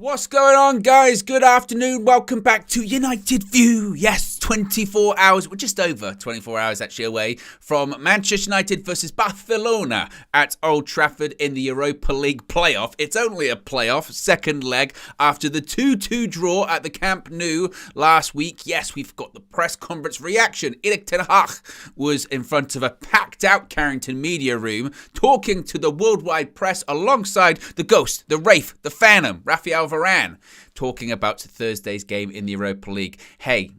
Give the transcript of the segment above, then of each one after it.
What's going on, guys? Good afternoon. Welcome back to United View. Yes, 24 hours, we're just over 24 hours actually away from Manchester United versus Barcelona at Old Trafford in the Europa League playoff. It's only a playoff, second leg after the 2-2 draw at the Camp Nou last week. Yes, we've got the press conference reaction. Erik ten Hag was in front of a packed out Carrington media room talking to the worldwide press alongside the Ghost, the Wraith, the Phantom, Rafael Varane, talking about Thursday's game in the Europa League. Hey,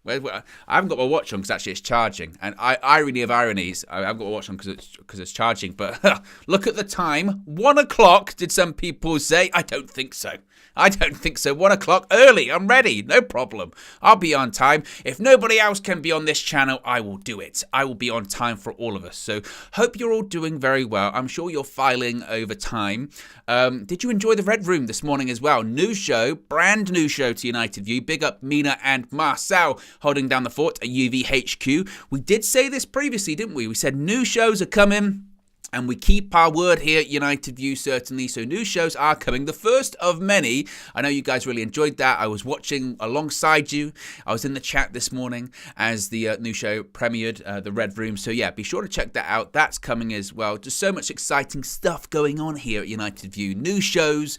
I haven't got my watch on because actually it's charging. And irony of ironies, I haven't got my watch on because it's charging. But look at the time. 1 o'clock, did some people say? I don't think so. 1 o'clock early. I'm ready. No problem. I'll be on time. If nobody else can be on this channel, I will do it. I will be on time for all of us. So hope you're all doing very well. I'm sure you're filing over time. Did you enjoy the Red Room this morning as well? New show, brand new show to United View. Big up Mina and Marcel holding down the fort at UVHQ. We did say this previously, didn't we? We said new shows are coming. And we keep our word here at United View, certainly. So new shows are coming. The first of many. I know you guys really enjoyed that. I was watching alongside you. I was in the chat this morning as the new show premiered, the Red Room. So yeah, be sure to check that out. That's coming as well. Just so much exciting stuff going on here at United View. New shows,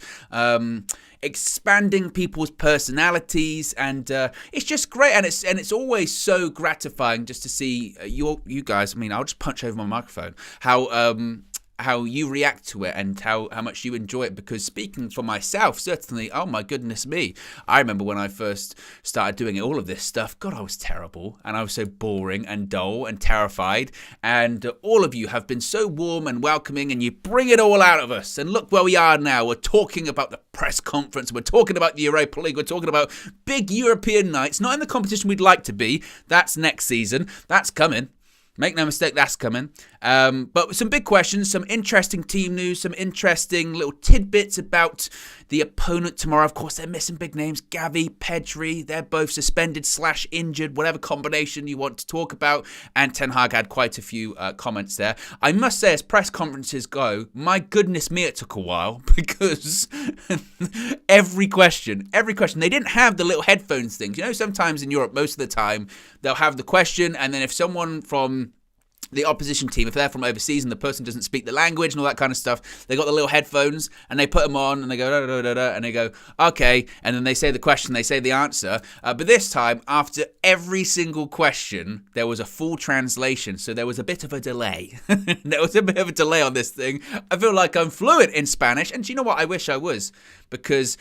expanding people's personalities, and it's just great, and it's always so gratifying just to see you guys. I mean, I'll just punch over my microphone. How you react to it and how much you enjoy it, because speaking for myself, certainly, oh my goodness me, I remember when I first started doing all of this stuff, God, I was terrible, and I was so boring and dull and terrified, and all of you have been so warm and welcoming, and you bring it all out of us, and look where we are now. We're talking about the press conference, we're talking about the Europa League, we're talking about big European nights, not in the competition we'd like to be. That's next season, that's coming. Make no mistake, that's coming. But some big questions, some interesting team news, some interesting little tidbits about the opponent tomorrow. Of course, they're missing big names. Gavi, Pedri, they're both suspended / injured, whatever combination you want to talk about. And Ten Hag had quite a few comments there. I must say, as press conferences go, my goodness me, it took a while because every question, they didn't have the little headphones things. You know, sometimes in Europe, most of the time, they'll have the question, and then if someone from the opposition team, if they're from overseas and the person doesn't speak the language and all that kind of stuff, they got the little headphones and they put them on and they go, da, da, da, da, and they go, okay, and then they say the question, they say the answer. But this time, after every single question, there was a full translation, so there was a bit of a delay. There was a bit of a delay on this thing. I feel like I'm fluent in Spanish, and do you know what? I wish I was, because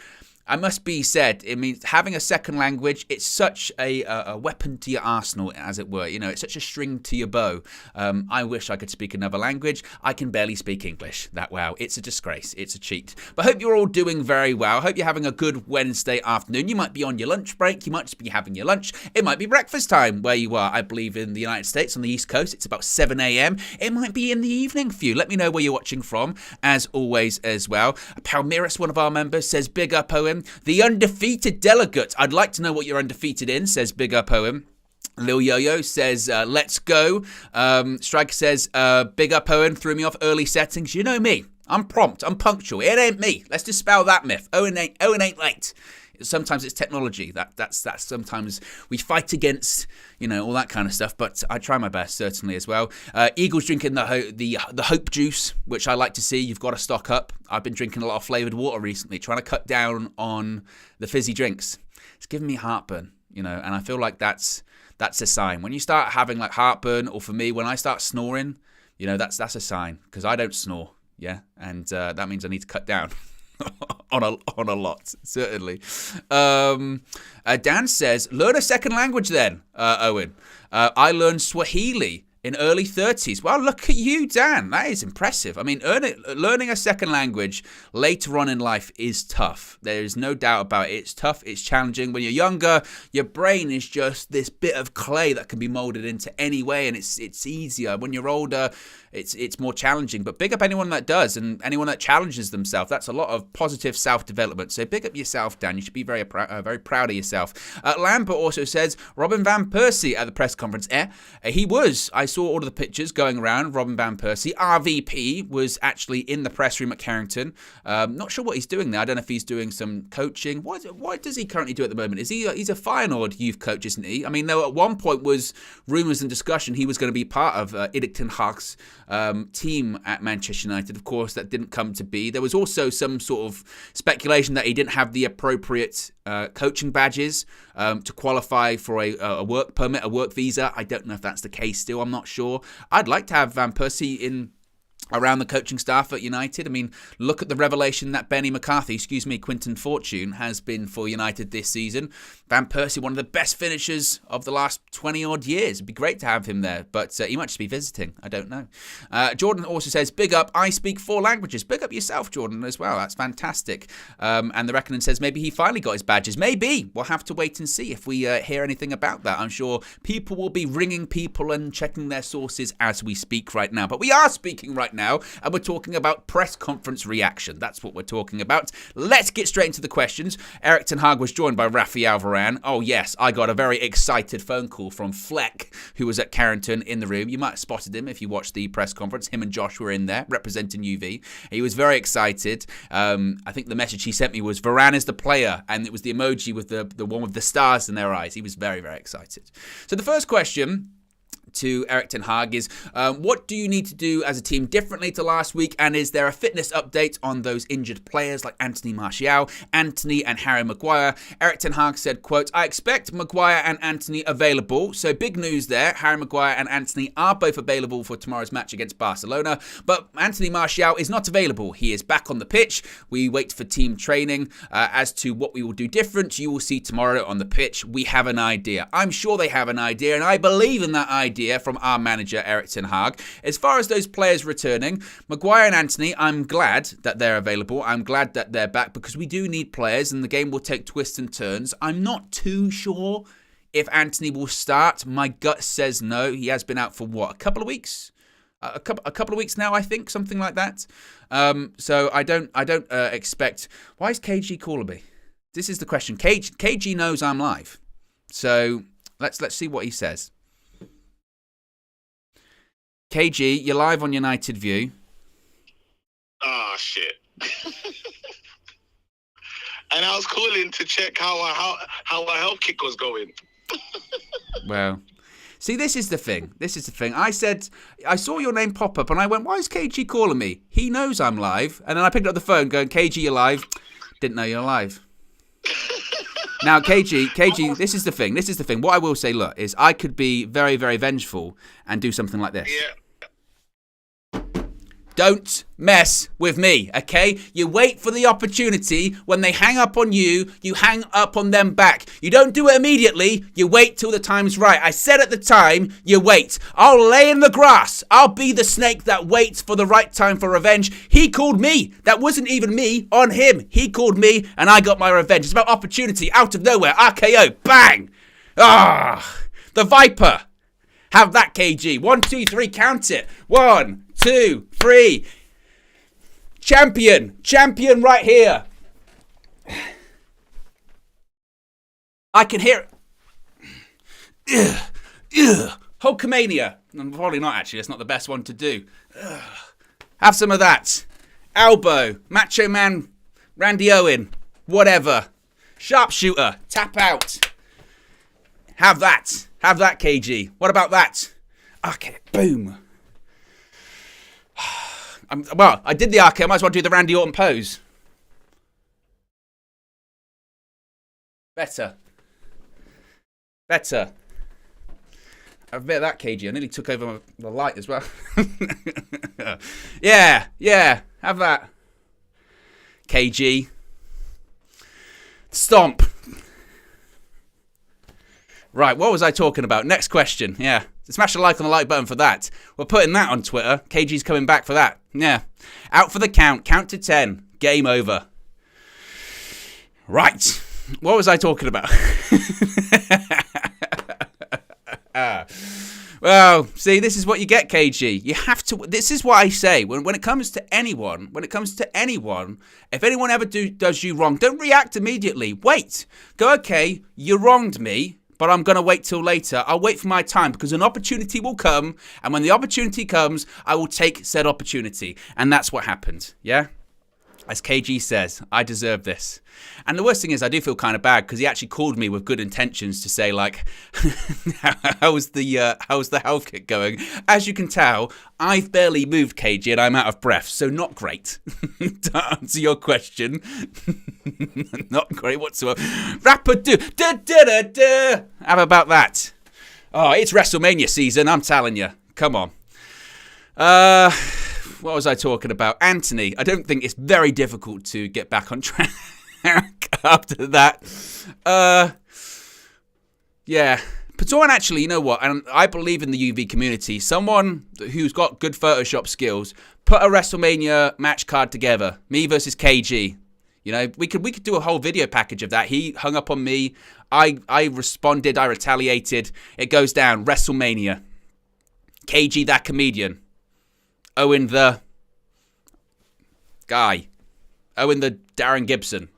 I must be said, it means having a second language, it's such a weapon to your arsenal, as it were. You know, it's such a string to your bow. I wish I could speak another language. I can barely speak English that well. It's a disgrace. It's a cheat. But I hope you're all doing very well. I hope you're having a good Wednesday afternoon. You might be on your lunch break. You might just be having your lunch. It might be breakfast time where you are. I believe in the United States, on the East Coast, it's about 7 a.m. It might be in the evening for you. Let me know where you're watching from, as always, as well. Palmeiras, one of our members, says, big up, Owen. The undefeated delegate. I'd like to know what you're undefeated in, says Big Up Owen. Lil Yo-Yo says, let's go. Striker says, big up Owen, threw me off early settings. You know me. I'm prompt. I'm punctual. It ain't me. Let's dispel that myth. Owen ain't late. Sometimes it's technology. That's sometimes we fight against, you know, all that kind of stuff. But I try my best, certainly, as well. Eagle's drinking the Hope juice, which I like to see. You've got to stock up. I've been drinking a lot of flavoured water recently, trying to cut down on the fizzy drinks. It's giving me heartburn, you know, and I feel like that's a sign. When you start having like heartburn, or for me, when I start snoring, you know, that's a sign, because I don't snore, yeah, and that means I need to cut down. on a lot, certainly. Dan says, learn a second language then, Owen. I learned Swahili in early 30s. Well, look at you, Dan. That is impressive. I mean, learning a second language later on in life is tough. There is no doubt about it. It's tough. It's challenging. When you're younger, your brain is just this bit of clay that can be molded into any way, and it's easier. When you're older, it's more challenging. But big up anyone that does, and anyone that challenges themselves. That's a lot of positive self-development. So big up yourself, Dan. You should be very proud of yourself. Lambert also says, Robin Van Persie at the press conference. He was. I saw all of the pictures going around. Robin Van Persie, RVP, was actually in the press room at Carrington. Not sure what he's doing there. I don't know if he's doing some coaching. What does he currently do at the moment? He's a Feyenoord youth coach, isn't he? I mean, there at one point was rumours and discussion he was going to be part of Erik ten Hag's team at Manchester United. Of course, that didn't come to be. There was also some sort of speculation that he didn't have the appropriate coaching badges to qualify for a work permit, a work visa. I don't know if that's the case still. I'm not sure. I'd like to have Van Persie in around the coaching staff at United. I mean, look at the revelation that Quinton Fortune has been for United this season. Van Persie, one of the best finishers of the last 20-odd years. It'd be great to have him there, but he might just be visiting. I don't know. Jordan also says, big up, I speak 4 languages. Big up yourself, Jordan, as well. That's fantastic. And the Reckoning says maybe he finally got his badges. Maybe. We'll have to wait and see if we hear anything about that. I'm sure people will be ringing people and checking their sources as we speak right now. But we are speaking right now, and we're talking about press conference reaction. That's what we're talking about. Let's get straight into the questions. Erik ten Hag was joined by Rafael Varane. Oh yes, I got a very excited phone call from Fleck, who was at Carrington in the room. You might have spotted him if you watched the press conference. Him and Josh were in there representing UV. He was very excited. I think the message he sent me was Varane is the player, and it was the emoji with the one with the stars in their eyes. He was very, very excited. So the first question to Erik ten Hag is, what do you need to do as a team differently to last week, and is there a fitness update on those injured players like Anthony Martial, Antony and Harry Maguire? Erik ten Hag said, quote, I expect Maguire and Antony available, so big news there. Harry Maguire and Antony are both available for tomorrow's match against Barcelona, but Anthony Martial is not available. He is back on the pitch. We wait for team training. As to what we will do different, you will see tomorrow on the pitch. We have an idea. I'm sure they have an idea, and I believe in that idea from our manager, Erik ten Hag. As far as those players returning, Maguire and Antony, I'm glad that they're available. I'm glad that they're back because we do need players and the game will take twists and turns. I'm not too sure if Antony will start. My gut says no. He has been out for what, a couple of weeks? A couple of weeks now, I think, something like that. So I don't expect. Why is KG calling me? This is the question. KG knows I'm live, so let's see what he says. KG, you're live on United View. Oh, shit. And I was calling to check how our health kick was going. Well, see, this is the thing. I said, I saw your name pop up and I went, why is KG calling me? He knows I'm live. And then I picked up the phone going, KG, you're live. Didn't know you're live. Now, KG, this is the thing. What I will say, look, is I could be very, very vengeful and do something like this. Yeah. Don't mess with me, okay? You wait for the opportunity. When they hang up on you, you hang up on them back. You don't do it immediately. You wait till the time's right. I said at the time, you wait. I'll lay in the grass. I'll be the snake that waits for the right time for revenge. He called me. That wasn't even me on him. He called me and I got my revenge. It's about opportunity. Out of nowhere. RKO. Bang. The Viper. Have that, KG. 1, 2, 3. Count it. 1, 2, 3. Champion right here. I can hear it. Hulkamania. Probably not, actually. It's not the best one to do. Have some of that. Elbow. Macho Man. Randy Owen. Whatever. Sharpshooter. Tap out. Have that. Have that, KG. What about that? Okay. Boom. Well, I did the RKO. I might as well do the Randy Orton pose. Better. Have a bit of that, KG. I nearly took over the light as well. Yeah. Have that. KG. Stomp. Right, what was I talking about? Next question. Yeah. Smash a like on the like button for that. We're putting that on Twitter. KG's coming back for that. Yeah. Out for the count. Count to 10. Game over. Right. What was I talking about? Well, see, this is what you get, KG. You have to. This is what I say when it comes to anyone. If anyone ever does you wrong, don't react immediately. Wait. Go, okay, you wronged me, but I'm going to wait till later. I'll wait for my time because an opportunity will come. And when the opportunity comes, I will take said opportunity. And that's what happened. Yeah? As KG says, I deserve this. And the worst thing is I do feel kind of bad because he actually called me with good intentions to say, like, how's the health kit going? As you can tell, I've barely moved, KG, and I'm out of breath, so not great. To answer your question, not great whatsoever. Rapper-do, da-da-da-da. How about that? Oh, it's WrestleMania season, I'm telling you. Come on. What was I talking about? Antony. I don't think it's very difficult to get back on track after that. Yeah. But Owen, actually, you know what? And I believe in the UV community. Someone who's got good Photoshop skills put a WrestleMania match card together. Me versus KG. You know, we could do a whole video package of that. He hung up on me. I responded. I retaliated. It goes down. WrestleMania. KG, that comedian. Owen the guy. Owen the Darren Gibson.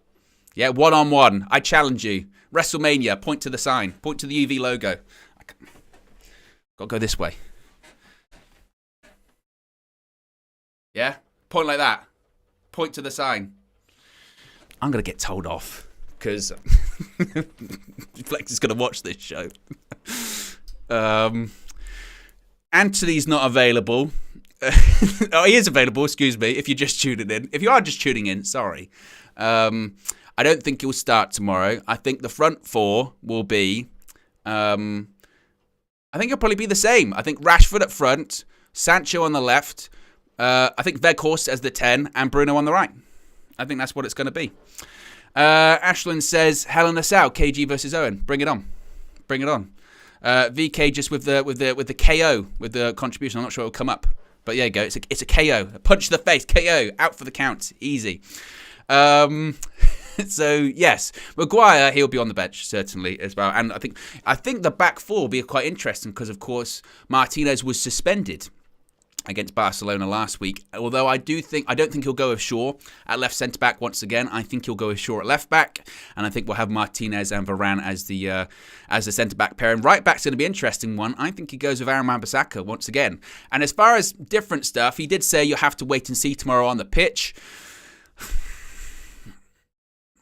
Yeah, one-on-one. I challenge you. WrestleMania. Point to the sign. Point to the UV logo. Gotta go this way. Yeah? Point like that. Point to the sign. I'm gonna get told off. Because Flex is gonna watch this show. Anthony's not available. Oh, he is available, excuse me, if you're just tuning in. If you are just tuning in, sorry. I don't think he'll start tomorrow. I think the front four will be... I think it'll probably be the same. I think Rashford up front, Sancho on the left, I think Weghorst as the 10, and Bruno on the right. I think that's what it's going to be. Ashlyn says, Hell in a Cell, KG versus Owen. Bring it on. Bring it on. VK just with the KO, with the contribution. I'm not sure it'll come up. But yeah, you go. It's a KO. A punch to the face. KO. Out for the count. Easy. So, yes. Maguire, he'll be on the bench, certainly, as well. And I think the back four will be quite interesting because, of course, Martinez was suspended against Barcelona last week. Although I don't think he'll go with Shaw at left centre-back once again. I think he'll go with Shaw at left-back. And I think we'll have Martinez and Varane as the centre-back pair. And right-back's going to be an interesting one. I think he goes with Aaron Wan-Bissaka once again. And as far as different stuff, he did say you'll have to wait and see tomorrow on the pitch.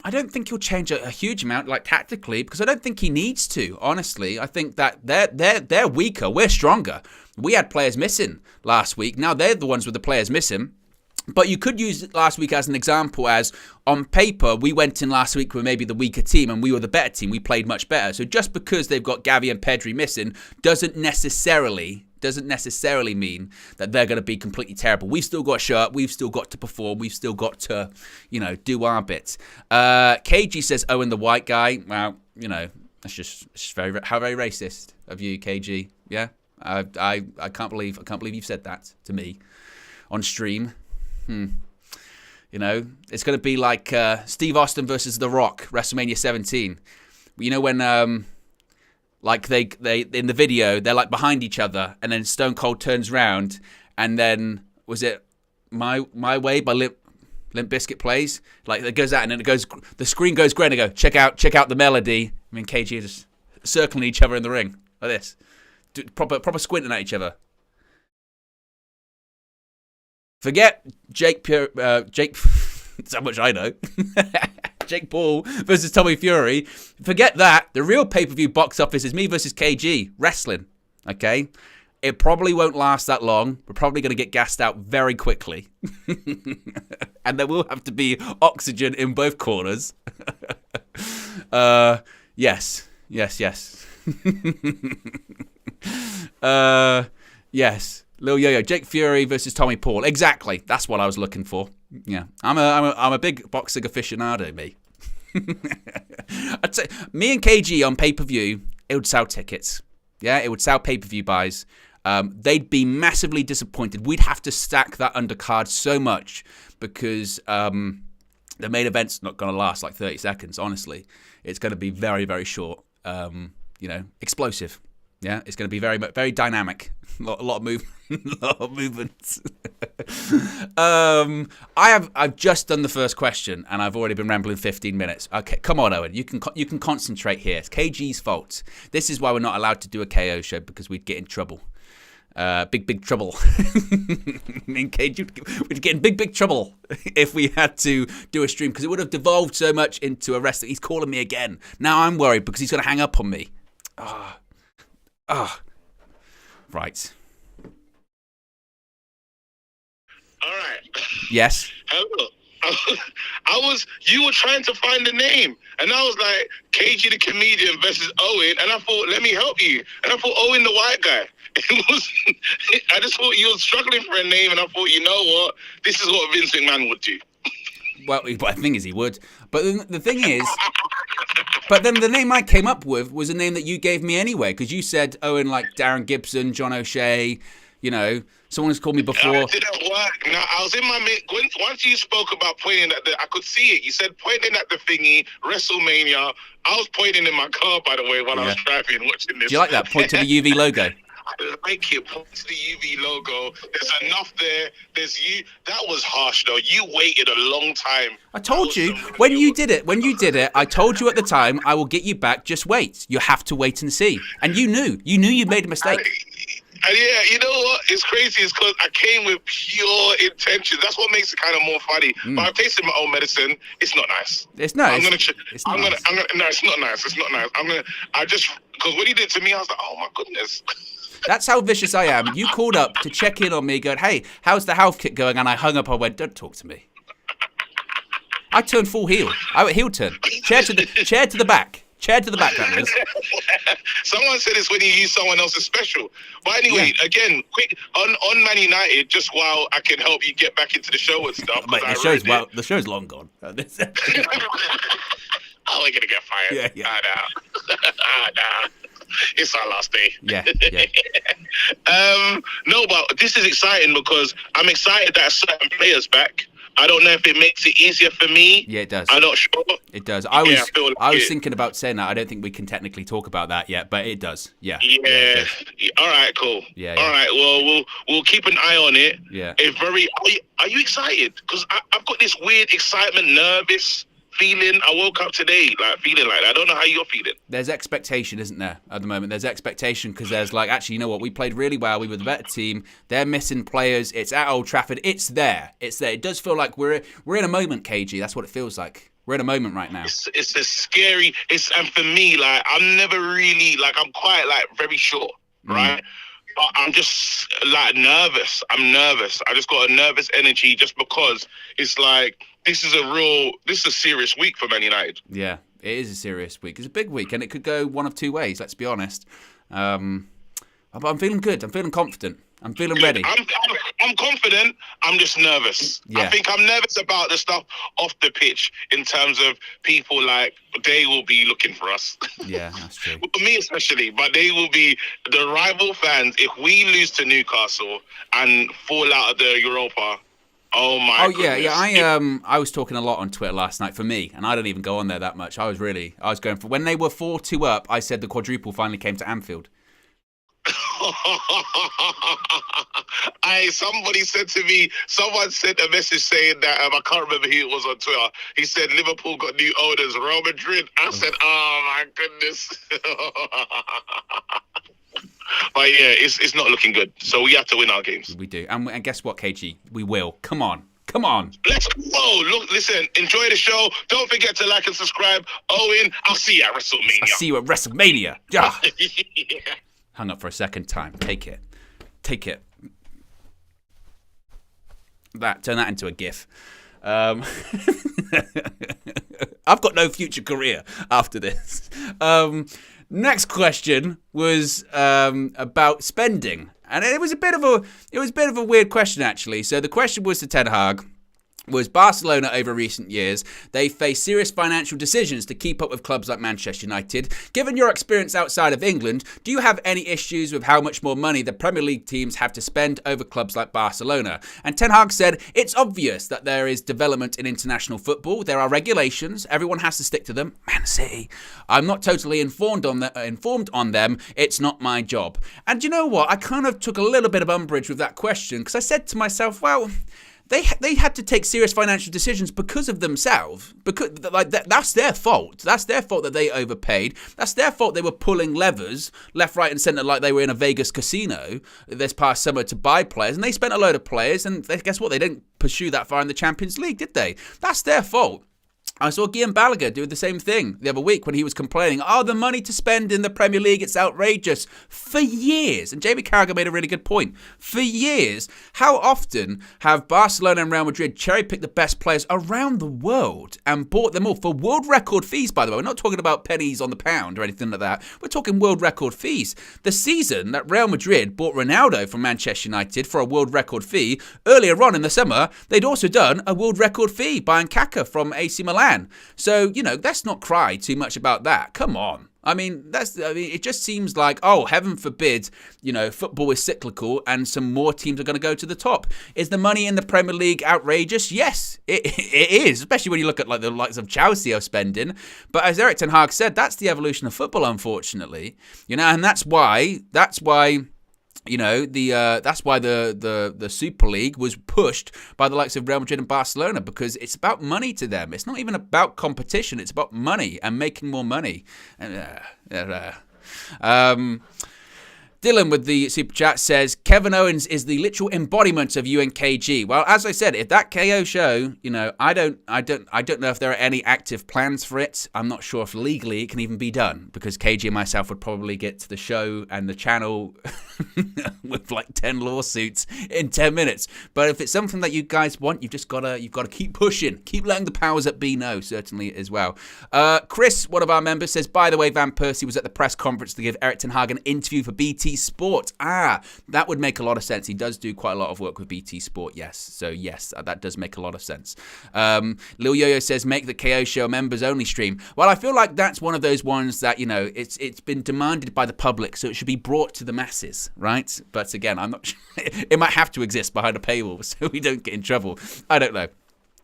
I don't think he'll change a huge amount, like tactically, because I don't think he needs to, honestly. I think that they're weaker. We're stronger. We had players missing last week. Now they're the ones with the players missing. But you could use last week as an example as, on paper, we went in last week with maybe the weaker team and we were the better team. We played much better. So just because they've got Gavi and Pedri missing doesn't necessarily mean that they're going to be completely terrible. We've still got to show up. We've still got to perform. We've still got to, do our bit. KG says Owen the white guy. Well, that's just very racist of you, KG. Yeah, I can't believe you've said that to me on stream. It's going to be like Steve Austin versus The Rock, WrestleMania 17. When like they in the video, they're like behind each other, and then Stone Cold turns round, and then was it My Way by Limp Bizkit plays? Like it goes out, and then the screen goes grey, and they go, check out the melody. I mean, KG is just circling each other in the ring like this, proper squinting at each other. Forget Jake. That's how much I know. Jake Paul versus Tommy Fury. Forget that. The real pay-per-view box office is me versus KG. Wrestling. Okay? It probably won't last that long. We're probably going to get gassed out very quickly. And there will have to be oxygen in both corners. Yes. Yes. Lil Yo-Yo, Jake Fury versus Tommy Paul. Exactly. That's what I was looking for. Yeah. I'm a big boxing aficionado, me. I'd say me and KG on pay-per-view, it would sell tickets. Yeah, it would sell pay-per-view buys. They'd be massively disappointed. We'd have to stack that undercard so much because the main event's not going to last like 30 seconds, honestly. It's going to be very, very short. Explosive. Yeah, it's going to be very dynamic. A lot of movements. I've just done the first question, and I've already been rambling 15 minutes. Okay, come on, Owen. You can concentrate here. It's KG's fault. This is why we're not allowed to do a KO show, because we'd get in trouble. Big trouble. Me and KG, we'd get in big trouble if we had to do a stream, because it would have devolved so much into a wrestling. He's calling me again. Now I'm worried because he's going to hang up on me. Right. All right. Yes. Hello. You were trying to find the name, and I was like, KG the comedian versus Owen, and I thought, let me help you. And I thought, Owen the white guy. I just thought you were struggling for a name, and I thought, you know what? This is what Vince McMahon would do. Well, the thing is, he would. But the thing is, but then the name I came up with was a name that you gave me anyway, because you said Owen like Darren Gibson, John O'Shea, you know, someone has called me before. It didn't work. Now, I was in my once you spoke about pointing at I could see it. You said pointing at the thingy, WrestleMania. I was pointing in my car, by the way, while I was driving, watching this. Do you like that? Point to the UV logo. I like it. Point to the UV logo. There's enough there. That was harsh, though. You waited a long time. I told you when you did it. I told you at the time, I will get you back. Just wait. You have to wait and see. And you knew you'd made a mistake. Yeah, you know what? It's crazy. It's because I came with pure intention. That's what makes it kind of more funny. But I've tasted my own medicine. It's not nice. It's nice. No, it's not nice. It's not nice. Because what he did to me, I was like, oh my goodness. That's how vicious I am. You called up to check in on me, going, hey, how's the health kit going? And I hung up. I went, don't talk to me. I turned full heel. I went heel turn. Chair to the back. Chair to the back, that was. Someone said it's when you use someone else's special. But anyway, again, quick on Man United, just while I can help you get back into the show and stuff. Mate, the show's long gone. Oh, we're gonna get fired. Yeah. Nah. It's our last day. Yeah. No, but this is exciting because I'm excited that certain players back. I don't know if it makes it easier for me. Yeah, it does. I'm not sure. It does. I was thinking about saying that. I don't think we can technically talk about that yet, but it does. Yeah. Yeah. All right. Cool. Yeah. All right. Well, we'll keep an eye on it. Yeah. Are you excited? Because I've got this weird excitement, nervous feeling. I woke up today feeling like that. I don't know how you're feeling. There's expectation, isn't there, at the moment? There's expectation because there's like, actually, you know what? We played really well. We were the better team. They're missing players. It's at Old Trafford. It's there. It does feel like we're in a moment, KG. That's what it feels like. We're in a moment right now. It's a scary. And for me, like, I'm never really I'm quite very short, right? But I'm just nervous. I'm nervous. I just got a nervous energy just because it's like. This is a serious week for Man United. Yeah, it is a serious week. It's a big week, and it could go one of two ways, let's be honest. But I'm feeling good. I'm feeling confident. I'm feeling ready. I'm confident. I'm just nervous. Yeah. I think I'm nervous about the stuff off the pitch in terms of people they will be looking for us. Yeah, that's true. Me especially, but they will be the rival fans. If we lose to Newcastle and fall out of the Europa, oh my goodness. Yeah. I was talking a lot on Twitter last night for me, and I don't even go on there that much. I was going for when they were 4-2 up. I said the quadruple finally came to Anfield. Somebody said to me, someone sent a message saying that I can't remember who it was on Twitter. He said Liverpool got new owners, Real Madrid. I said, oh my goodness. But yeah, it's not looking good. So we have to win our games. We do. And guess what, KG? We will. Come on. Let's go. Look, listen, enjoy the show. Don't forget to like and subscribe. Owen, I'll see you at WrestleMania. I'll see you at WrestleMania. Yeah. Yeah. Hung up for a second time. Take it. Turn that into a GIF. I've got no future career after this. Next question was about spending, and it was a bit of a weird question actually. So the question was to Ten Hag, was Barcelona over recent years, they face serious financial decisions to keep up with clubs like Manchester United. Given your experience outside of England, do you have any issues with how much more money the Premier League teams have to spend over clubs like Barcelona? And Ten Hag said, it's obvious that there is development in international football. There are regulations. Everyone has to stick to them. Man City. I'm not totally informed on them. It's not my job. And you know what? I kind of took a little bit of umbrage with that question because I said to myself, well, They had to take serious financial decisions because of themselves. Because that's their fault. That's their fault that they overpaid. That's their fault they were pulling levers left, right, and centre like they were in a Vegas casino this past summer to buy players. And they spent a load of players. And guess what? They didn't pursue that far in the Champions League, did they? That's their fault. I saw Guillaume Balaguer do the same thing the other week when he was complaining, the money to spend in the Premier League, it's outrageous. For years, and Jamie Carragher made a really good point, for years, how often have Barcelona and Real Madrid cherry-picked the best players around the world and bought them all for world record fees, by the way. We're not talking about pennies on the pound or anything like that. We're talking world record fees. The season that Real Madrid bought Ronaldo from Manchester United for a world record fee, earlier on in the summer, they'd also done a world record fee buying Kaká from AC Milan. So, let's not cry too much about that. Come on. It just seems like, heaven forbid, football is cyclical and some more teams are going to go to the top. Is the money in the Premier League outrageous? Yes, it is, especially when you look at the likes of Chelsea are spending. But as Erik ten Hag said, that's the evolution of football, unfortunately. And that's why that's why the Super League was pushed by the likes of Real Madrid and Barcelona, because it's about money to them. It's not even about competition. It's about money and making more money. Dylan with the super chat says, Kevin Owens is the literal embodiment of you and KG. Well, as I said, if that KO show, I don't know if there are any active plans for it. I'm not sure if legally it can even be done, because KG and myself would probably get to the show and the channel with like 10 lawsuits in 10 minutes. But if it's something that you guys want, you've got to keep pushing, keep letting the powers that be know, certainly as well. Chris, one of our members, says, by the way, Van Persie was at the press conference to give Erik ten Hag an interview for BT Sport. That would make a lot of sense. He does do quite a lot of work with BT Sport, yes. So yes, that does make a lot of sense. Lil Yo-Yo says, make the KO show members only stream. Well, I feel like that's one of those ones that, it's been demanded by the public, so it should be brought to the masses, right? But again, I'm not sure. It might have to exist behind a paywall so we don't get in trouble. I don't know.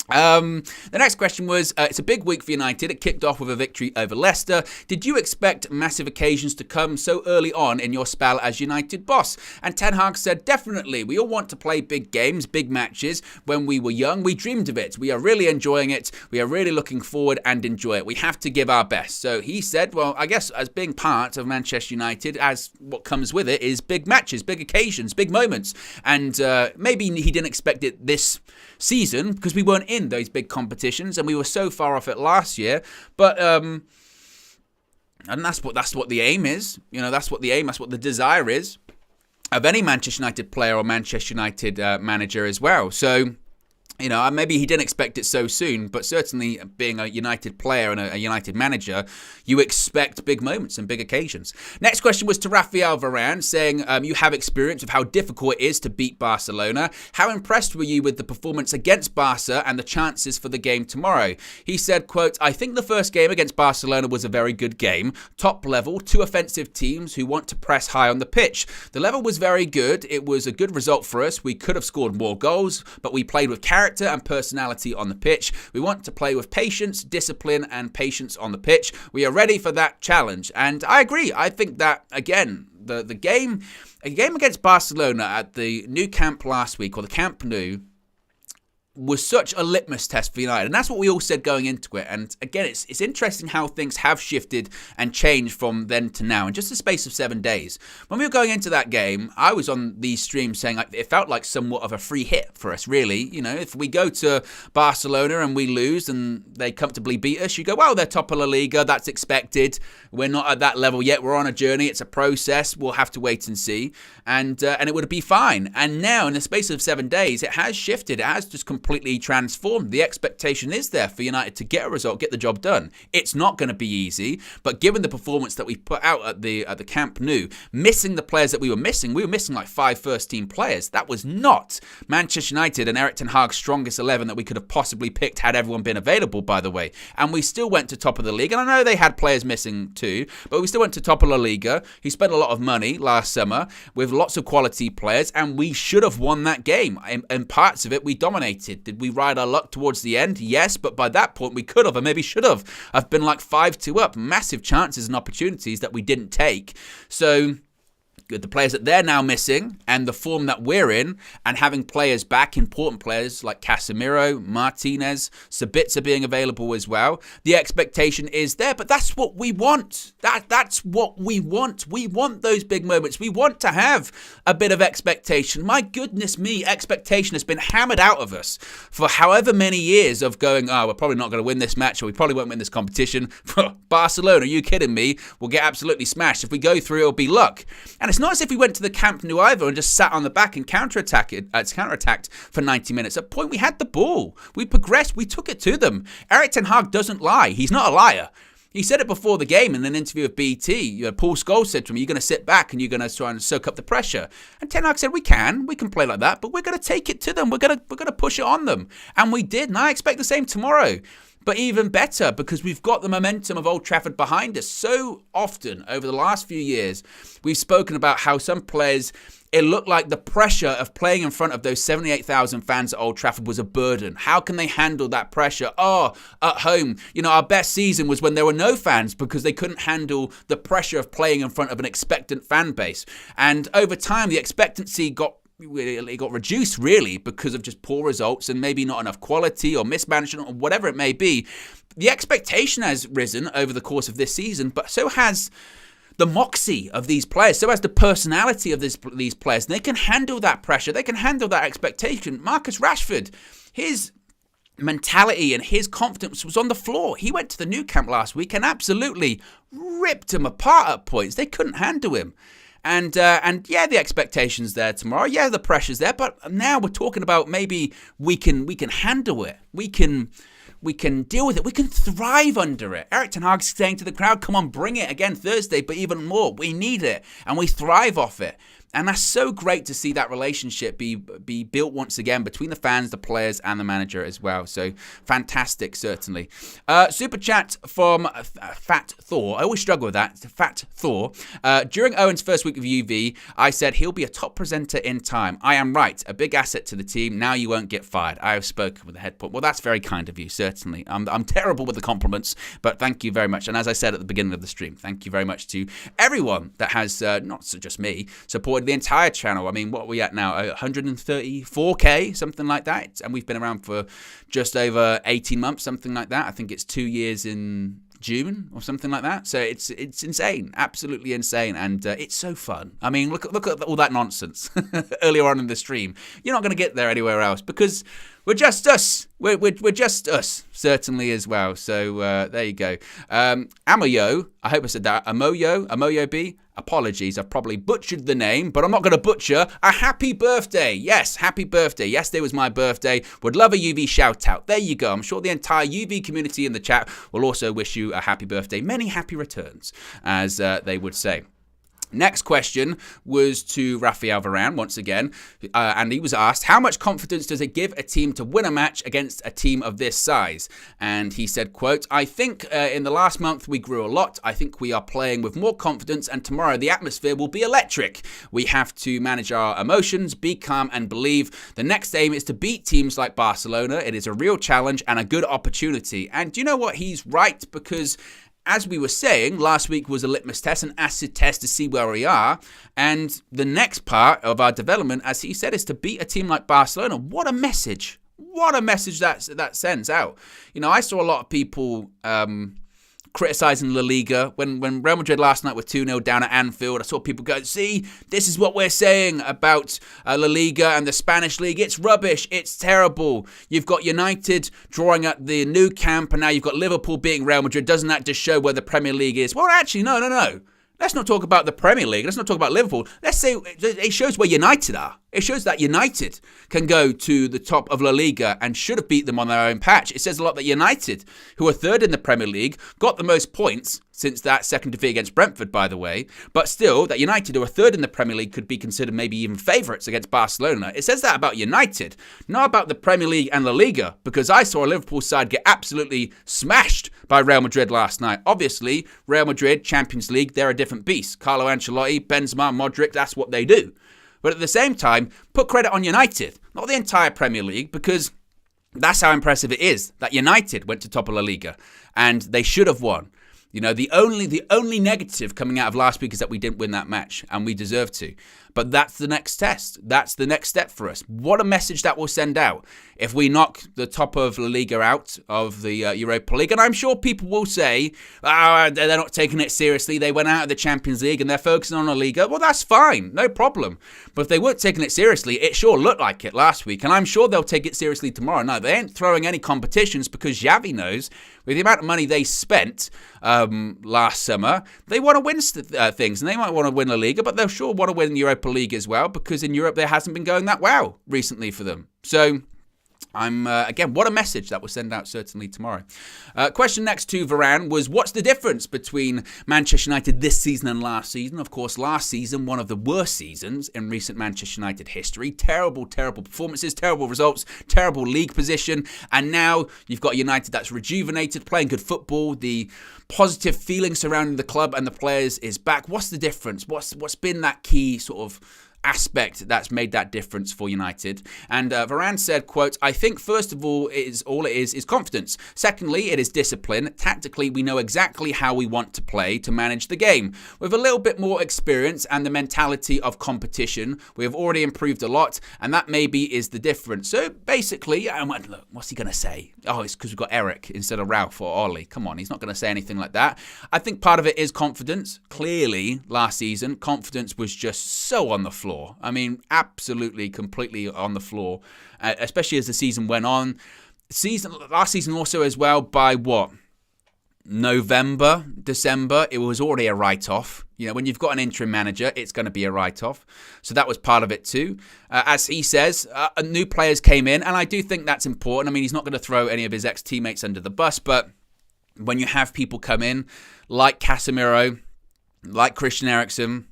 The next question was, it's a big week for United. It kicked off with a victory over Leicester. Did you expect massive occasions to come so early on in your spell as United boss? And Ten Hag said, definitely. We all want to play big games, big matches. When we were young, we dreamed of it. We are really enjoying it. We are really looking forward and enjoy it. We have to give our best. So he said, well, I guess as being part of Manchester United, as what comes with it is big matches, big occasions, big moments. And maybe he didn't expect it this season because we weren't in those big competitions and we were so far off it last year, but and that's what the aim is. That's what the desire is of any Manchester United player or Manchester United manager as well. So maybe he didn't expect it so soon, but certainly being a United player and a United manager, you expect big moments and big occasions. Next question was to Rafael Varane, saying, you have experience of how difficult it is to beat Barcelona. How impressed were you with the performance against Barca and the chances for the game tomorrow? He said, quote, I think the first game against Barcelona was a very good game. Top level, two offensive teams who want to press high on the pitch. The level was very good. It was a good result for us. We could have scored more goals, but we played with character and personality on the pitch. We want to play with patience, discipline, and patience on the pitch. We are ready for that challenge. And I agree. I think that, again, the game against Barcelona at the Nou Camp last week, or the Camp Nou, was such a litmus test for United. And that's what we all said going into it. And again, it's interesting how things have shifted and changed from then to now in just the space of 7 days. When we were going into that game, I was on these streams saying it felt like somewhat of a free hit for us, really. If we go to Barcelona and we lose and they comfortably beat us, you go, well, they're top of La Liga, that's expected. We're not at that level yet. We're on a journey. It's a process. We'll have to wait and see. And it would be fine. And now, in the space of 7 days, it has shifted. It has just completely completely transformed. The expectation is there for United to get a result, get the job done. It's not going to be easy, but given the performance that we put out at the Camp Nou, missing the players that we were missing like 5 first-team players. That was not Manchester United and Erik ten Hag's strongest 11 that we could have possibly picked had everyone been available, by the way. And we still went to top of the league. And I know they had players missing too, but we still went to top of La Liga. He spent a lot of money last summer with lots of quality players, and we should have won that game. In parts of it, we dominated. Did we ride our luck towards the end? Yes, but by that point, we could have, and maybe should have. I've been like 5-2 up. Massive chances and opportunities that we didn't take. So the players that they're now missing and the form that we're in, and having players back, important players like Casemiro, Martinez, Sabitzer being available as well, the expectation is there. But that's what we want. That's what we want. We want those big moments. We want to have a bit of expectation. My goodness me, expectation has been hammered out of us for however many years of going, oh, we're probably not going to win this match, or we probably won't win this competition. Barcelona, are you kidding me? We'll get absolutely smashed. If we go through, it'll be luck. And it's not as if we went to the Camp Nou either and just sat on the back and counterattacked for 90 minutes. At a point, we had the ball. We progressed. We took it to them. Erik ten Hag doesn't lie. He's not a liar. He said it before the game in an interview with BT. Paul Scholes said to him, you're going to sit back and you're going to try and soak up the pressure. And Ten Hag said, we can play like that, but we're going to take it to them. We're going to push it on them. And we did. And I expect the same tomorrow. But even better, because we've got the momentum of Old Trafford behind us. So often over the last few years, we've spoken about how some players, it looked like the pressure of playing in front of those 78,000 fans at Old Trafford was a burden. How can they handle that pressure? Oh, at home, our best season was when there were no fans because they couldn't handle the pressure of playing in front of an expectant fan base. And over time, the expectancy got reduced really because of just poor results and maybe not enough quality or mismanagement or whatever it may be. The expectation has risen over the course of this season, but so has the moxie of these players, so has the personality of these players. They can handle that pressure. They can handle that expectation. Marcus Rashford, his mentality and his confidence was on the floor. He went to the Nou Camp last week and absolutely ripped them apart at points. They couldn't handle him. And yeah, the expectation's there tomorrow. Yeah, the pressure's there. But now we're talking about maybe we can handle it. We can deal with it. We can thrive under it. Erik ten Hag's saying to the crowd, come on, bring it again Thursday, but even more. We need it, and we thrive off it. And that's so great to see that relationship be built once again between the fans, the players, and the manager as well. So fantastic, certainly. Super chat from Fat Thor. I always struggle with that. Fat Thor. During Owen's first week of UV, I said he'll be a top presenter in time. I am right. A big asset to the team. Now you won't get fired. I have spoken with the head point. Well, that's very kind of you, certainly. I'm terrible with the compliments, but thank you very much. And as I said at the beginning of the stream, thank you very much to everyone that has, not just me, supported the entire channel. I mean, what are we at now? 134k, something like that. And we've been around for just over 18 months, something like that. I think it's 2 years in June or something like that. So it's insane, absolutely insane, and it's so fun. I mean, look at all that nonsense earlier on in the stream. You're not going to get there anywhere else because we're just us. We're just us, certainly as well. So there you go. Amoyo, I hope I said that. Amoyo B. Apologies, I've probably butchered the name, but I'm not going to butcher a happy birthday. Yes, happy birthday. Yesterday was my birthday. Would love a UV shout out. There you go. I'm sure the entire UV community in the chat will also wish you a happy birthday. Many happy returns, as they would say. Next question was to Rafael Varane once again, and he was asked, how much confidence does it give a team to win a match against a team of this size? And he said, quote, I think in the last month we grew a lot. I think we are playing with more confidence, and tomorrow the atmosphere will be electric. We have to manage our emotions, be calm, and believe. The next aim is to beat teams like Barcelona. It is a real challenge and a good opportunity. And do you know what? He's right, because as we were saying, last week was a litmus test, an acid test to see where we are. And the next part of our development, as he said, is to beat a team like Barcelona. What a message. What a message that sends out. I saw a lot of people criticising La Liga. When Real Madrid last night were 2-0 down at Anfield, I saw people go, see, this is what we're saying about La Liga and the Spanish league. It's rubbish. It's terrible. You've got United drawing at the Nou Camp, and now you've got Liverpool beating Real Madrid. Doesn't that just show where the Premier League is? Well, actually, no. Let's not talk about the Premier League. Let's not talk about Liverpool. Let's say it shows where United are. It shows that United can go to the top of La Liga and should have beat them on their own patch. It says a lot that United, who are third in the Premier League, got the most points since that second defeat against Brentford, by the way. But still, that United, who are third in the Premier League, could be considered maybe even favourites against Barcelona. It says that about United, not about the Premier League and La Liga, because I saw a Liverpool side get absolutely smashed by Real Madrid last night. Obviously, Real Madrid, Champions League, they're a different beast. Carlo Ancelotti, Benzema, Modric, that's what they do. But at the same time, put credit on United, not the entire Premier League, because that's how impressive it is that United went to top of La Liga and they should have won. You know, the only negative coming out of last week is that we didn't win that match, and we deserve to. But that's the next test. That's the next step for us. What a message that will send out if we knock the top of La Liga out of the Europa League. And I'm sure people will say, they're not taking it seriously. They went out of the Champions League and they're focusing on La Liga. Well, that's fine. No problem. But if they weren't taking it seriously, it sure looked like it last week. And I'm sure they'll take it seriously tomorrow. No, they ain't throwing any competitions because Xavi knows with the amount of money they spent last summer, they want to win things. And they might want to win La Liga, but they'll sure want to win Europa League as well, because in Europe there hasn't been going that well recently for them. So again, what a message that will send out certainly tomorrow. Question next to Varane was, what's the difference between Manchester United this season and last season? Of course, last season, one of the worst seasons in recent Manchester United history. Terrible performances, terrible results, terrible league position. And now you've got United that's rejuvenated, playing good football. The positive feeling surrounding the club and the players is back. What's the difference? What's been that key sort of aspect that's made that difference for United? And Varane said, quote, I think first of all, all it is confidence. Secondly, it is discipline. Tactically, we know exactly how we want to play to manage the game. With a little bit more experience and the mentality of competition, we have already improved a lot, and that maybe is the difference. So basically, look, what's he going to say? Oh, it's because we've got Eric instead of Ralph or Ollie. Come on, he's not going to say anything like that. I think part of it is confidence. Clearly, last season, confidence was just so on the floor. I mean, absolutely, completely on the floor, especially as the season went on. Last season also as well, by what? November, December, it was already a write-off. You know, when you've got an interim manager, it's going to be a write-off. So that was part of it too. As he says, new players came in, and I do think that's important. I mean, he's not going to throw any of his ex-teammates under the bus, but when you have people come in like Casemiro, like Christian Eriksen,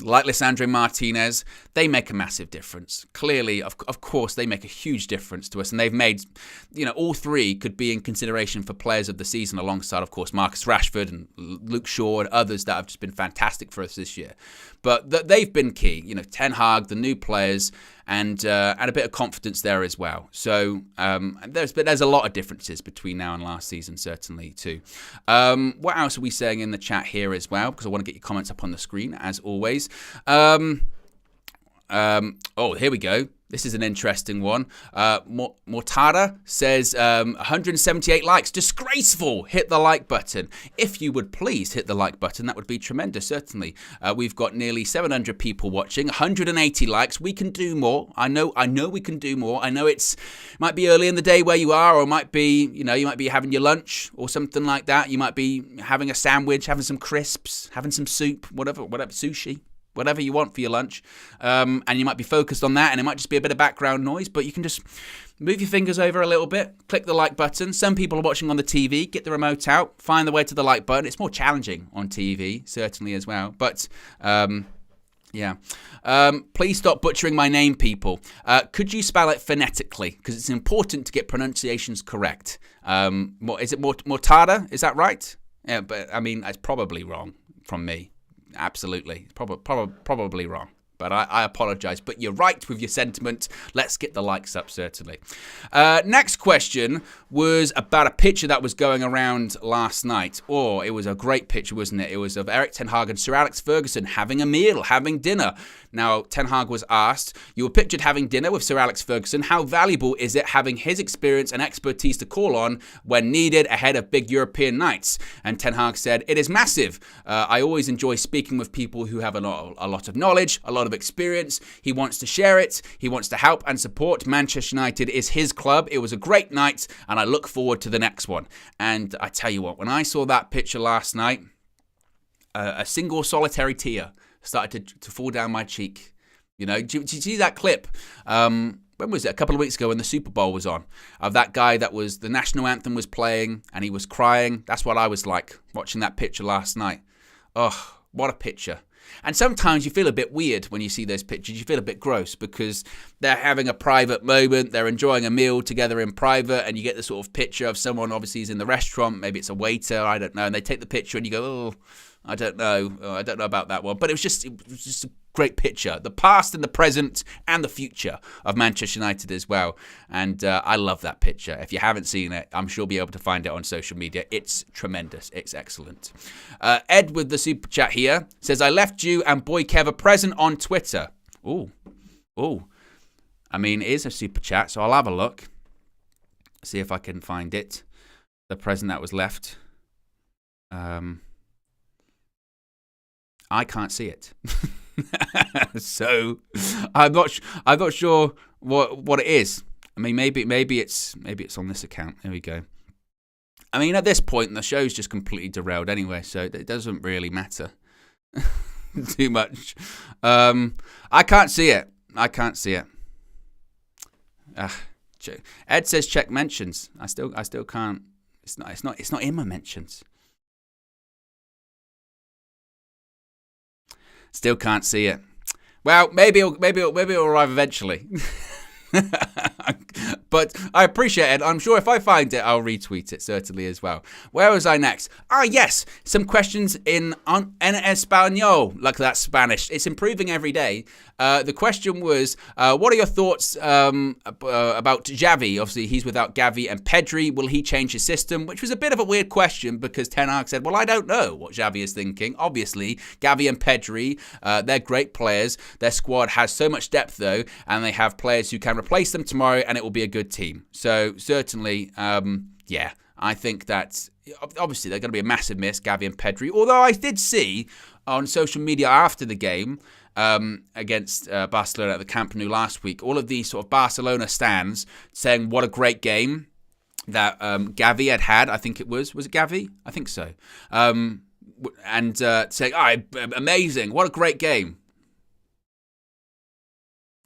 like Lisandro Martinez, they make a massive difference. Clearly, of course, they make a huge difference to us. And they've made, you know, all three could be in consideration for players of the season alongside, of course, Marcus Rashford and Luke Shaw and others that have just been fantastic for us this year. But they've been key. You know, Ten Hag, the new players, and a bit of confidence there as well. So there's a lot of differences between now and last season, certainly too. What else are we saying in the chat here as well? Because I want to get your comments up on the screen as always. Here we go. This is an interesting one. Mortada says 178 likes. Disgraceful. Hit the like button. If you would please hit the like button, that would be tremendous, certainly. We've got nearly 700 people watching. 180 likes. We can do more. I know we can do more. I know it might be early in the day where you are, or it might be, you might be having your lunch or something like that. You might be having a sandwich, having some crisps, having some soup, whatever, sushi. Whatever you want for your lunch, and you might be focused on that, and it might just be a bit of background noise, but you can just move your fingers over a little bit, click the like button. Some people are watching on the TV, get the remote out, find the way to the like button. It's more challenging on TV, certainly as well, but please stop butchering my name, people. Could you spell it phonetically? Because it's important to get pronunciations correct. Is it Mortada? Is that right? Yeah, but I mean, that's probably wrong from me. Absolutely. Probably wrong. But I apologise. But you're right with your sentiment. Let's get the likes up, certainly. Next question was about a picture that was going around last night. It was a great picture, wasn't it? It was of Erik Ten Hag and Sir Alex Ferguson having a meal, having dinner. Now, Ten Hag was asked, you were pictured having dinner with Sir Alex Ferguson. How valuable is it having his experience and expertise to call on when needed ahead of big European nights? And Ten Hag said, it is massive. I always enjoy speaking with people who have a lot of knowledge, a lot of experience. He wants to share it. He wants to help and support. Manchester United is his club. It was a great night, and I look forward to the next one. And I tell you what, when I saw that picture last night, a single solitary tear started to fall down my cheek. You know, did you see that clip? When was it? A couple of weeks ago when the Super Bowl was on, of that guy that was, the national anthem was playing and he was crying. That's what I was like watching that picture last night. Oh, what a picture. And sometimes you feel a bit weird when you see those pictures. You feel a bit gross because they're having a private moment. They're enjoying a meal together in private, and you get the sort of picture of someone obviously is in the restaurant. Maybe it's a waiter, I don't know. And they take the picture and you go, oh, I don't know. Oh, I don't know about that one. But it was just a great picture. The past and the present and the future of Manchester United as well. And I love that picture. If you haven't seen it, I'm sure you'll be able to find it on social media. It's tremendous. It's excellent. Ed with the super chat here says, I left you and Boy Kev a present on Twitter. Ooh. I mean, it is a super chat, so I'll have a look. See if I can find it. The present that was left. I can't see it. So I'm not sure what it is. I mean, maybe it's on this account. There we go. I mean, at this point, the show's just completely derailed anyway, so it doesn't really matter too much. I can't see it. Ed says check mentions. I still can't. It's not in my mentions. Still can't see it. Well, maybe it'll arrive eventually. But I appreciate it. I'm sure if I find it, I'll retweet it certainly as well. Where was I next? Yes, some questions en español. Like that Spanish. It's improving every day. The question was, what are your thoughts about Xavi? Obviously, he's without Gavi and Pedri. Will he change his system? Which was a bit of a weird question because Ten Hag said, well, I don't know what Xavi is thinking. Obviously, Gavi and Pedri, they're great players. Their squad has so much depth, though, and they have players who can replace them tomorrow, and it will be a good team. So, certainly, I think that obviously they're going to be a massive miss, Gavi and Pedri. Although I did see on social media after the game, against Barcelona at the Camp Nou last week, all of these sort of Barcelona stands saying what a great game that Gavi had. I think it was it Gavi? I think so. And saying, amazing, what a great game.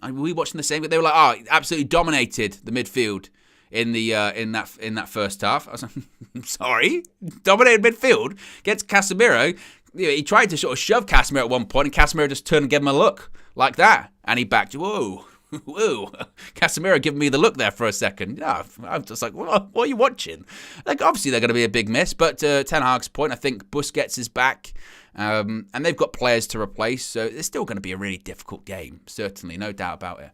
Were we watching the same? They were like, absolutely dominated the midfield in the in that first half. I was like, sorry, dominated midfield against Casemiro. He tried to sort of shove Casemiro at one point, and Casemiro just turned and gave him a look like that, and he backed. Whoa, Casemiro giving me the look there for a second. Yeah, I'm just like, what are you watching? Like, obviously they're going to be a big miss, but Ten Hag's point, I think Busquets is back. And they've got players to replace, so it's still going to be a really difficult game, certainly, no doubt about it.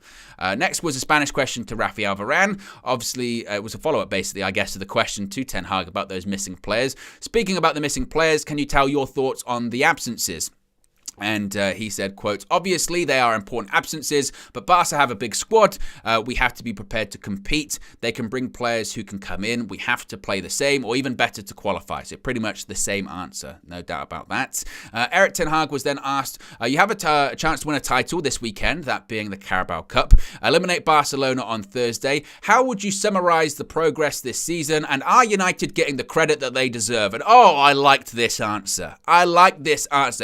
Next was a Spanish question to Rafael Varane. Obviously, it was a follow-up, basically, I guess, to the question to Ten Hag about those missing players. Speaking about the missing players, can you tell your thoughts on the absences? And he said, quote, obviously they are important absences, but Barca have a big squad. We have to be prepared to compete. They can bring players who can come in. We have to play the same or even better to qualify. So pretty much the same answer, no doubt about that. Erik Ten Hag was then asked, you have a chance to win a title this weekend, that being the Carabao Cup. Eliminate Barcelona on Thursday. How would you summarise the progress this season? And are United getting the credit that they deserve? And I liked this answer.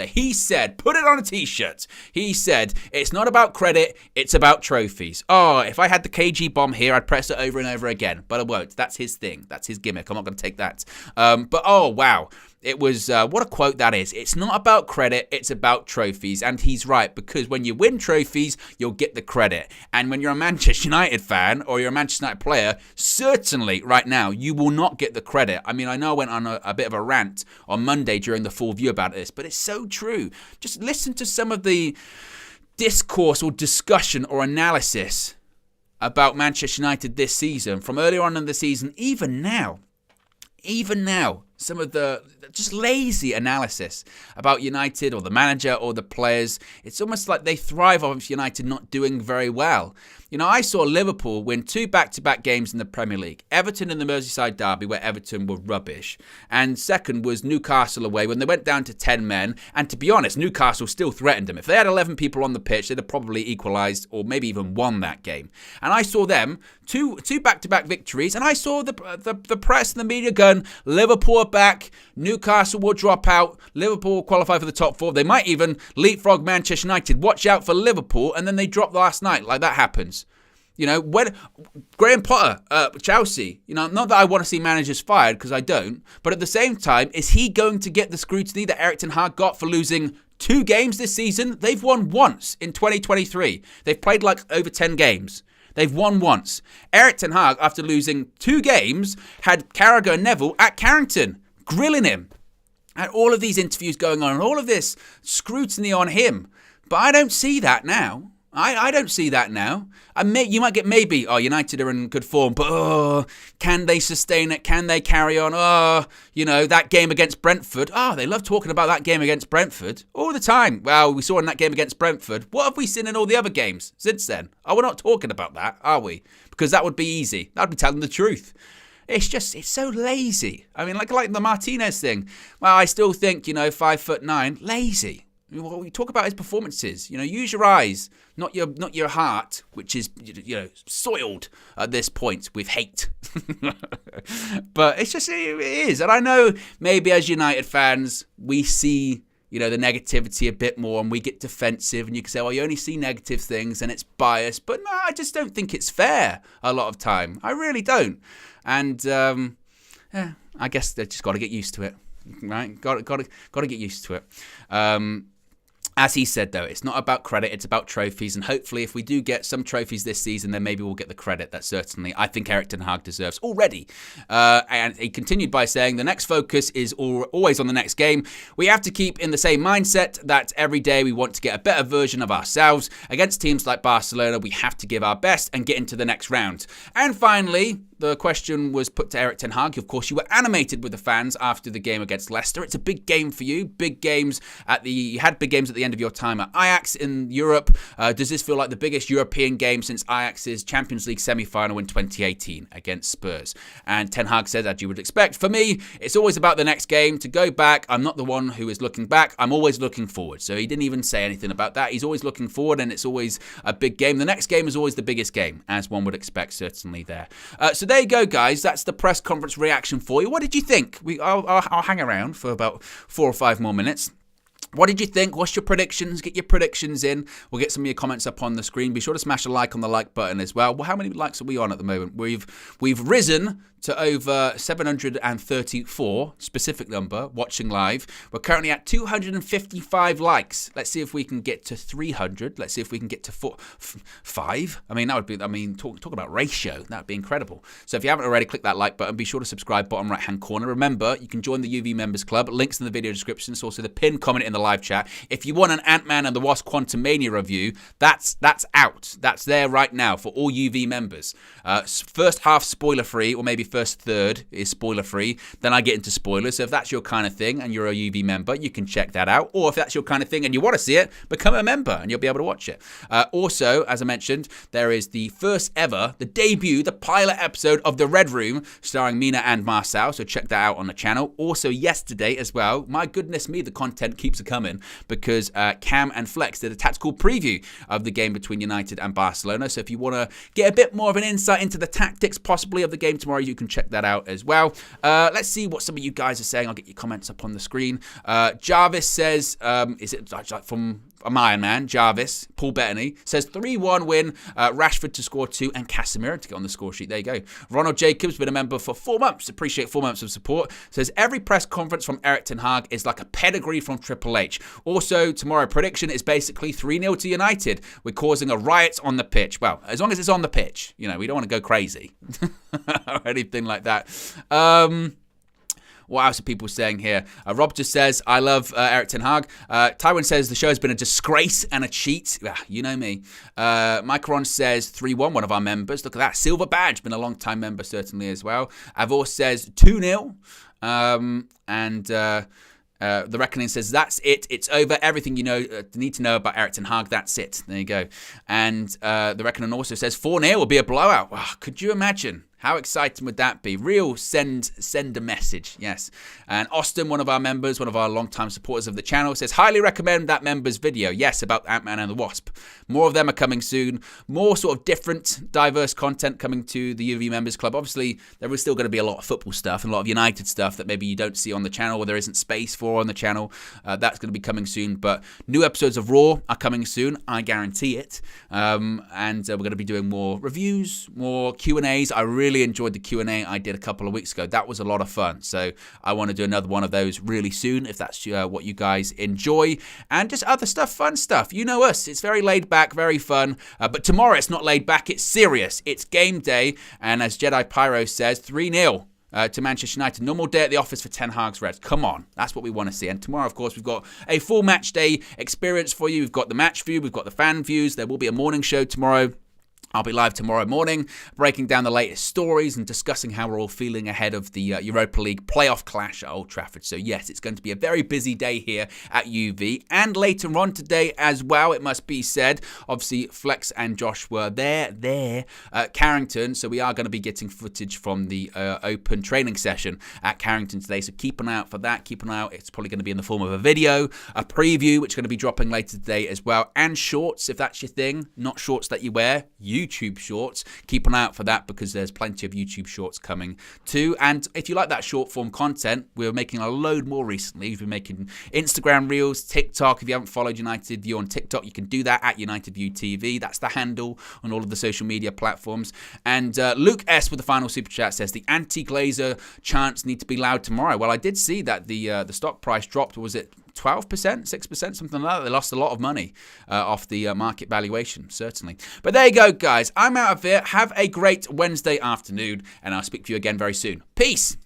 He said, put it on a t-shirt. He said, it's not about credit, it's about trophies. If I had the KG bomb here, I'd press it over and over again. But I won't. That's his thing. That's his gimmick. I'm not going to take that. But wow. It was, what a quote that is. It's not about credit, it's about trophies. And he's right, because when you win trophies, you'll get the credit. And when you're a Manchester United fan or you're a Manchester United player, certainly right now, you will not get the credit. I mean, I know I went on a bit of a rant on Monday during the full view about this, but it's so true. Just listen to some of the discourse or discussion or analysis about Manchester United this season, from earlier on in the season, even now, some of the just lazy analysis about United or the manager or the players. It's almost like they thrive off United not doing very well. You know, I saw Liverpool win 2 back-to-back games in the Premier League. Everton in the Merseyside derby, where Everton were rubbish. And second was Newcastle away when they went down to 10 men. And to be honest, Newcastle still threatened them. If they had 11 people on the pitch, they'd have probably equalised or maybe even won that game. And I saw them, two back-to-back victories, and I saw the press and the media going, Liverpool are back. Newcastle will drop out. Liverpool will qualify for the top 4. They might even leapfrog Manchester United. Watch out for Liverpool. And then they drop last night. Like, that happens. You know, when Graham Potter, Chelsea, you know, not that I want to see managers fired, because I don't. But at the same time, is he going to get the scrutiny that Erik ten Hag got for losing 2 games this season? They've won once in 2023. They've played like over 10 games. They've won once. Erik ten Hag, after losing 2 games, had Carragher and Neville at Carrington, grilling him. And all of these interviews going on and all of this scrutiny on him. But I don't see that now. I don't see that now. You might get maybe, United are in good form, but can they sustain it? Can they carry on? That game against Brentford. They love talking about that game against Brentford all the time. Well, we saw in that game against Brentford. What have we seen in all the other games since then? We're not talking about that, are we? Because that would be easy. That would be telling the truth. It's so lazy. I mean, like the Martinez thing. Well, I still think, 5'9", lazy. We talk about his performances. Use your eyes, not your heart, which is soiled at this point with hate. But it is, and I know maybe as United fans we see the negativity a bit more, and we get defensive, and you can say, well, you only see negative things and it's biased. But no, I just don't think it's fair a lot of time. I really don't, and I guess they just got to get used to it, right? Got to get used to it. As he said, though, it's not about credit, it's about trophies. And hopefully, if we do get some trophies this season, then maybe we'll get the credit that certainly I think Erik ten Hag deserves already. And he continued by saying, the next focus is always on the next game. We have to keep in the same mindset that every day we want to get a better version of ourselves. Against teams like Barcelona, we have to give our best and get into the next round. And finally, the question was put to Erik ten Hag. Of course, you were animated with the fans after the game against Leicester. It's a big game for you. You had big games at the end of your time at Ajax in Europe. Does this feel like the biggest European game since Ajax's Champions League semi-final in 2018 against Spurs? And ten Hag said, as you would expect, for me, it's always about the next game. To go back, I'm not the one who is looking back. I'm always looking forward. So he didn't even say anything about that. He's always looking forward, and it's always a big game. The next game is always the biggest game, as one would expect, certainly there. So there you go, guys. That's the press conference reaction for you. What did you think? I'll hang around for about 4 or 5 more minutes. What did you think? What's your predictions? Get your predictions in. We'll get some of your comments up on the screen. Be sure to smash a like on the like button as well. Well, how many likes are we on at the moment? We've risen to over 734, specific number, watching live. We're currently at 255 likes. Let's see if we can get to 300. Let's see if we can get to 5. I mean, that would be, talk about ratio. That would be incredible. So if you haven't already, click that like button. Be sure to subscribe, bottom right-hand corner. Remember, you can join the UV Members Club. Links in the video description. It's also the pinned comment in the live chat. If you want an Ant-Man and the Wasp Quantumania review, that's out. That's there right now for all UV members. First half spoiler-free, or maybe first third is spoiler-free. Then I get into spoilers. So if that's your kind of thing and you're a UV member, you can check that out. Or if that's your kind of thing and you want to see it, become a member and you'll be able to watch it. Also, as I mentioned, there is the first ever, the debut, the pilot episode of The Red Room, starring Mina and Marcel. So check that out on the channel. Also yesterday as well, my goodness me, the content keeps coming, because Cam and Flex did a tactical preview of the game between United and Barcelona. So if you want to get a bit more of an insight into the tactics possibly of the game tomorrow, you can check that out as well. Let's see what some of you guys are saying. I'll get your comments up on the screen. Jarvis says, is it like from a Iron Man, Jarvis, Paul Bettany, says 3-1 win, Rashford to score 2 and Casemiro to get on the score sheet. There you go. Ronald Jacobs, been a member for 4 months. Appreciate 4 months of support. Says every press conference from Erik ten Hag is like a pedigree from Triple H. Also, tomorrow prediction is basically 3-0 to United. We're causing a riot on the pitch. Well, as long as it's on the pitch. We don't want to go crazy or anything like that. What else are people saying here? Rob just says, I love Erik ten Hag. Tywin says, the show has been a disgrace and a cheat. You know me. Micron says 3-1, one of our members. Look at that. Silver badge. Been a long time member, certainly, as well. Avor says 2-0. The Reckoning says, that's it. It's over. Everything you need to know about Erik ten Hag, that's it. There you go. And The Reckoning also says 4-0 will be a blowout. Wow, could you imagine? How exciting would that be? Real send a message, yes. And Austin, one of our members, one of our long-time supporters of the channel, says, highly recommend that member's video. Yes, about Ant-Man and the Wasp. More of them are coming soon. More sort of different, diverse content coming to the UV Members Club. Obviously, there is still going to be a lot of football stuff and a lot of United stuff that maybe you don't see on the channel or there isn't space for on the channel. That's going to be coming soon. But new episodes of Raw are coming soon. I guarantee it. And we're going to be doing more reviews, more Q&As. I really enjoyed the Q&A I did a couple of weeks ago. That was a lot of fun. So I want to do another one of those really soon if that's what you guys enjoy. And just other stuff, fun stuff. You know us. It's very laid back, very fun. But tomorrow it's not laid back. It's serious. It's game day. And as Jedi Pyro says, 3-0. To Manchester United. Normal day at the office for Ten Hag's Reds. Come on. That's what we want to see. And tomorrow, of course, we've got a full match day experience for you. We've got the match view. We've got the fan views. There will be a morning show tomorrow. I'll be live tomorrow morning, breaking down the latest stories and discussing how we're all feeling ahead of the Europa League playoff clash at Old Trafford. So yes, it's going to be a very busy day here at UV. And later on today as well, it must be said, obviously Flex and Josh were there at Carrington. So we are going to be getting footage from the open training session at Carrington today. So keep an eye out for that. Keep an eye out. It's probably going to be in the form of a video, a preview, which is going to be dropping later today as well. And shorts, if that's your thing. Not shorts that you wear. YouTube shorts. Keep an eye out for that because there's plenty of YouTube shorts coming too. And if you like that short form content, we're making a load more recently. We've been making Instagram Reels, TikTok. If you haven't followed United View on TikTok, you can do that at United View TV. That's the handle on all of the social media platforms. And Luke S with the final super chat says the anti-Glazer chants need to be loud tomorrow. Well, I did see that the stock price dropped. Was it 12%, 6%, something like that? They lost a lot of money off the market valuation, certainly. But there you go, guys. I'm out of here. Have a great Wednesday afternoon, and I'll speak to you again very soon. Peace.